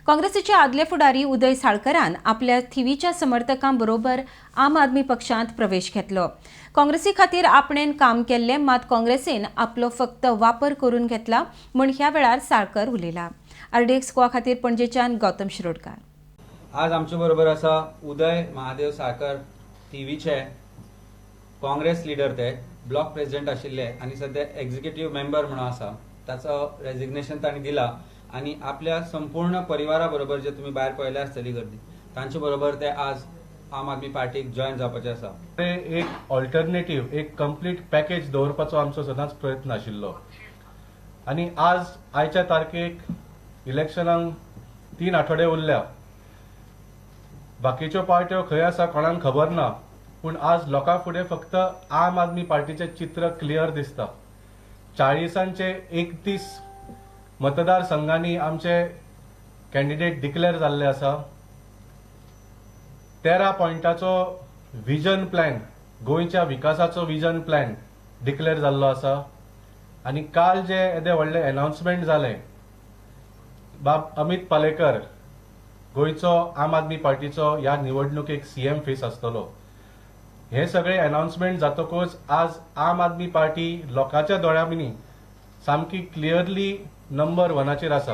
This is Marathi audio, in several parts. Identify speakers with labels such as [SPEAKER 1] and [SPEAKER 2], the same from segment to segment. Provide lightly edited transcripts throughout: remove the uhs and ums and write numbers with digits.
[SPEAKER 1] काँग्रेसीचे आदले फुडारी उदय साळकरान आपल्या थिवीच्या समर्थकांबरोबर आम आदमी पक्षांत प्रवेश घेतलो। काँग्रेसी खातीर आपणेन काम केल्ले, मात काँग्रेसीन आपलो फक्त वापर करून घेतला म्हूण ह्या वेळार साळकर उलयला। RDX गोवा खातीर पणजेच्यान गौतम शिरोडकार।
[SPEAKER 2] आज आमचे बरोबर आसा उदय महादेव साळकर, थिवीचे काँग्रेस लीडर, ते ब्लॉक प्रेसिडेंट आशिल्ले आनी सध्या एक्झिक्युटिव्ह मेंबर म्हणून आसा। ताचो रेजिग्नेशन तांणी दिला आनी आपल्या संपूर्ण परिवारा बरोबर, जे तुम्ही भायर पळयले आसतली गर्दी, तांचे बरोबर ते आज आम आदमी पार्टीक जॉइन जावपाचे आसा।
[SPEAKER 3] एक ऑल्टरनेटिव्ह, एक कंप्लीट पॅकेज दवरपाचो आमचो सदांच प्रयत्न आशिल्लो आनी आज आयच्या तारखेक इलेक्शनाक 3 आठवडे उरल्या। बाकीच्यो पार्ट्यो खंय आसा कोणाक खबर ना, पूण आज लोकां फुडें फक्त आम आदमी पार्टीचें चित्र क्लियर दिसता। 40चे 31 मतदारसंघांनी आमचे कॅन्डिडेट डिक्लेअर जाल्ले आसा। 13 पॉयंटाचो विजन प्लॅन, गोंयच्या विकासाचो विजन प्लॅन डिक्लेअर जाल्लो आसा। आनी काल जे येदे व्हडले अनाउन्समेंट जाले, बाब अमित पालेकर गोंयचो आम आदमी पार्टीचो ह्या निवडणुकेक CM फेस आसतलो, हे सगळे अनाउन्समेंट जातकूच आज आम आदमी पार्टी लोकांच्या दोळ्यांनी सामकी क्लियरली नंबर 1चेर आसा।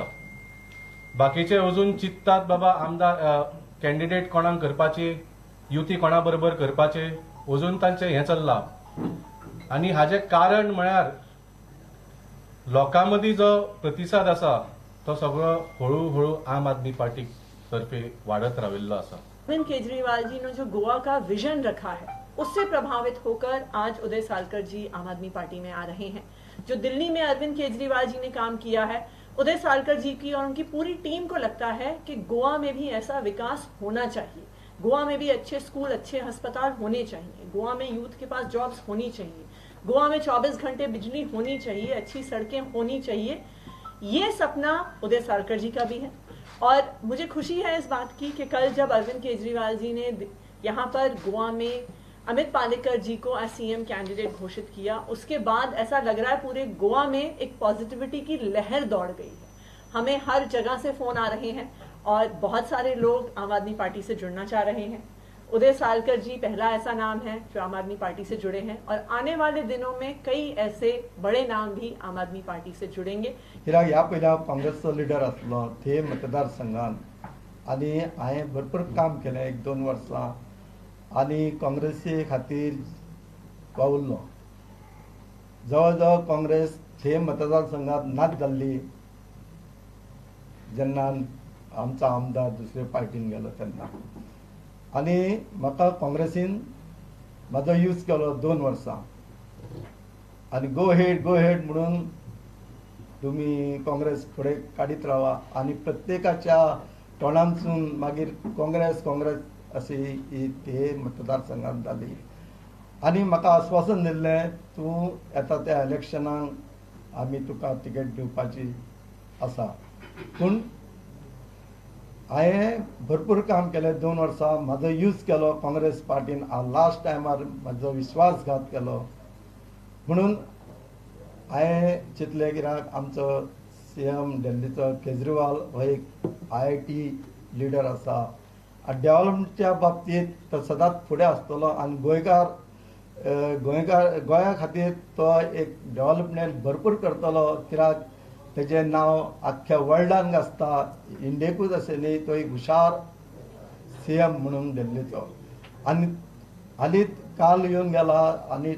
[SPEAKER 3] बाकीचे अजून चिंततात बाबा आमदार कॅन्डिडेट कोणाक करपाची, युती कोणा बरोबर करपाचे, अजून तांचे हें चल्लां। आनी हाजें कारण म्हळ्यार लोकां मदीं जो प्रतिसाद आसा तो सगळो हळू आम आदमी पार्टी तर्फे वाढत राविल्लो आसा।
[SPEAKER 4] अरविंद केजरीवाल जी ने जो गोवा का विजन रखा है, उससे प्रभावित होकर आज उदय सालकर जी आम आदमी पार्टी में आ रहे हैं। जो दिल्ली में अरविंद केजरीवाल जी ने काम किया है, उदय सालकर जी की और उनकी पूरी टीम को लगता है कि गोवा में भी ऐसा विकास होना चाहिए। गोवा में भी अच्छे स्कूल, अच्छे अस्पताल होने चाहिए। गोवा में यूथ के पास जॉब्स होनी चाहिए। गोवा में 24 घंटे बिजली होनी चाहिए, अच्छी सड़कें होनी चाहिए। ये सपना उदय सालकर जी का भी है। और मुझे खुशी है इस बात की कि कल जब अरविंद केजरीवाल जी ने यहाँ पर गोवा में अमित पालेकर जी को एज CM कैंडिडेट घोषित किया, उसके बाद ऐसा लग रहा है पूरे गोवा में एक पॉजिटिविटी की लहर दौड़ गई है। हमें हर जगह से फोन आ रहे हैं और बहुत सारे लोग आम आदमी पार्टी से जुड़ना चाह रहे हैं। उदय सालकर जी पहला ऐसा नाम है जो आम आदमी पार्टी से जुड़े हैं और आने वाले दिनों में कई ऐसे बड़े नाम भी आम आदमी पार्टी से जुड़ेंगे।
[SPEAKER 5] ह्या पहिल्या काँग्रेसचो लिडर आसलो ते मतदारसंघान आनी हांवें भरपूर काम केलें 1-2 वर्सां आनी काँग्रेसी खातीर वावुरलो। जवळ जवळ काँग्रेस हे मतदारसंघात नाच जाल्ली जेन्ना आमचो आमदार दुसरे पार्टीन गेलो तेन्ना। आनी म्हाका काँग्रेसीन म्हाजो यूज केलो 2 वर्सां आनी गो हेड म्हणून तुमी काँग्रेस फुडें काडीत रावा आनी प्रत्येकाच्या तोंडांतसून मागीर काँग्रेस अशी ही ते मतदारसंघात जाली। आनी म्हाका आश्वासन दिल्लें तूं येता त्या इलेक्शनाक आमी तुका तिकेट दिवपाची आसा। पूण हांवें भरपूर काम केलें 2 वर्सां, म्हाजो यूज केलो काँग्रेस पार्टीन। लास्ट टायमार म्हाजो विश्वासघात केलो म्हणून हांवें चिंतलें कित्याक आमचो CM दिल्लीचो केजरीवाल हो एक IIT लिडर आसा। डेव्हलपमेंटच्या बाबतींत तो सदांच फुडें आसतलो आनी गोंया खातीर तो एक डेव्हलपमेंट भरपूर करतलो, कित्याक तेजें नांव आख्ख्या वर्ल्डान गाजता। इंडियेकूच अशें न्ही, तो एक हुशार CM म्हणून दिल्लीचो। आनी हालींच काल येवन गेला आनी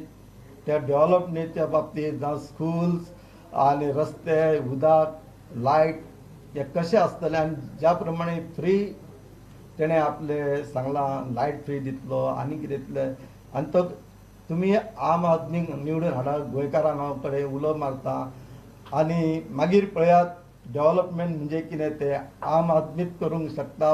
[SPEAKER 5] त्या डेव्हलपमेंटच्या बाबतींत जावं स्कूल्स आनी रस्ते, उदक, लायट हे कशें आसतलें आनी ज्या प्रमाणे फ्री तेणें आपले सांगलां, लायट फ्री दितलो आनी कितें दितलें। आनी तो तुमी आम आदमीक निवडून हाडा, गोंयकारांक हांव कडेन उलो मारता आनी मागीर पळयात डेव्हलपमेंट म्हणजे कितें तें आम आदमीच करूंक शकता।